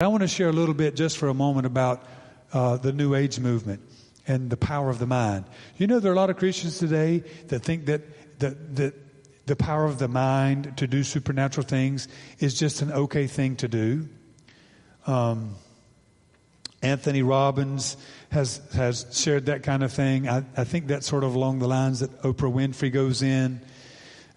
I want to share a little bit just for a moment about the New Age movement and the power of the mind. You know, there are a lot of Christians today that think that the power of the mind to do supernatural things is just an okay thing to do. Anthony Robbins has shared that kind of thing. I think that's sort of along the lines that Oprah Winfrey goes in.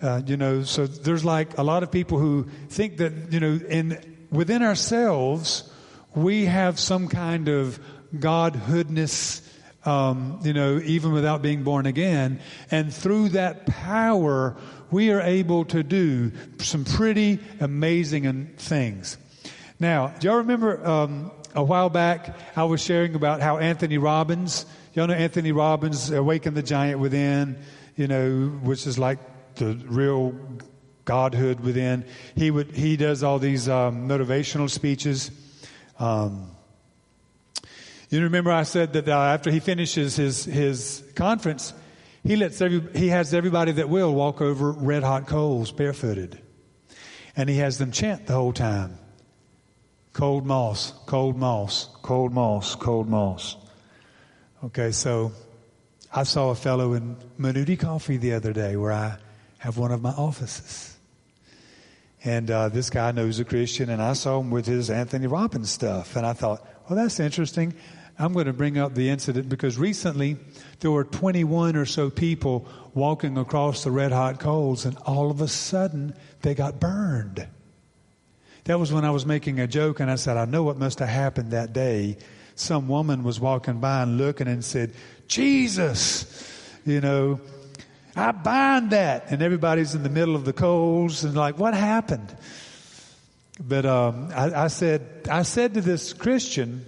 So there's like a lot of people who think that, within ourselves, we have some kind of godhoodness, even without being born again. And through that power, we are able to do some pretty amazing things. Now, do y'all remember a while back I was sharing about how Anthony Robbins, y'all know Anthony Robbins, Awaken the Giant Within, which is like the real godhood within. He does all these motivational speeches. You remember I said that after he finishes his conference, he has everybody that will walk over red hot coals barefooted, and he has them chant the whole time. Cold moss, cold moss, cold moss, cold moss. Okay, so I saw a fellow in Manuti Coffee the other day where I have one of my offices. And this guy knows a Christian, and I saw him with his Anthony Robbins stuff. And I thought, well, that's interesting. I'm going to bring up the incident because recently there were 21 or so people walking across the red hot coals, and all of a sudden they got burned. That was when I was making a joke, and I said, I know what must have happened that day. Some woman was walking by and looking and said, Jesus, I bind that. And everybody's in the middle of the coals and like, what happened? But I said to this Christian,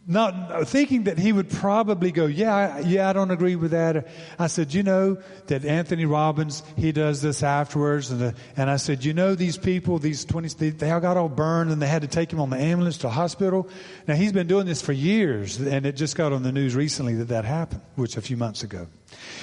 not thinking that he would probably go, yeah, I don't agree with that. I said, that Anthony Robbins, he does this afterwards. And I said, these people, these 20, they all got all burned and they had to take him on the ambulance to a hospital. Now, he's been doing this for years, and it just got on the news recently that happened, which a few months ago.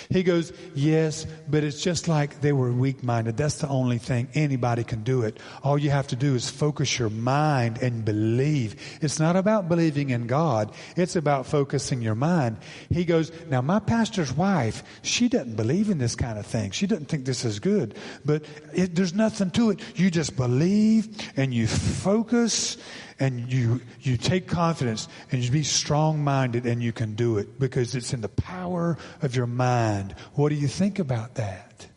He goes, yes, but it's just like they were weak-minded. That's the only thing. Anybody can do it. All you have to do is focus your mind and believe. It's not about believing in God. It's about focusing your mind. He goes, now my pastor's wife, she doesn't believe in this kind of thing. She doesn't think this is good. But there's nothing to it. You just believe and you focus and you take confidence and you be strong-minded, and you can do it because it's in the power of your mind. What do you think about that?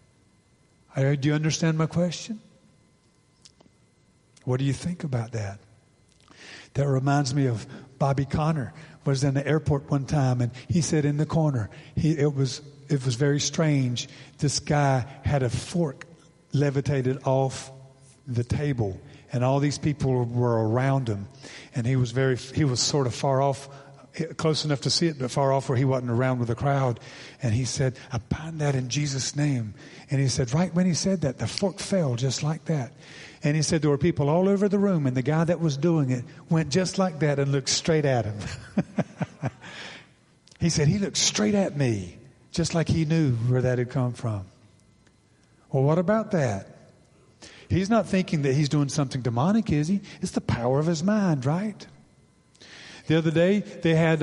Do you understand my question? What do you think about that? That reminds me of Bobby Conner. Was in the airport one time, and he said in the corner, it was very strange. This guy had a fork levitated off the table, and all these people were around him, and he was sort of far off, close enough to see it, but far off where he wasn't around with the crowd. And he said, I bind that in Jesus' name. And he said, right when he said that, the fork fell just like that. And he said there were people all over the room, and the guy that was doing it went just like that and looked straight at him. He said, he looked straight at me, just like he knew where that had come from. Well, what about that? He's not thinking that he's doing something demonic, is he? It's the power of his mind, right? The other day, they had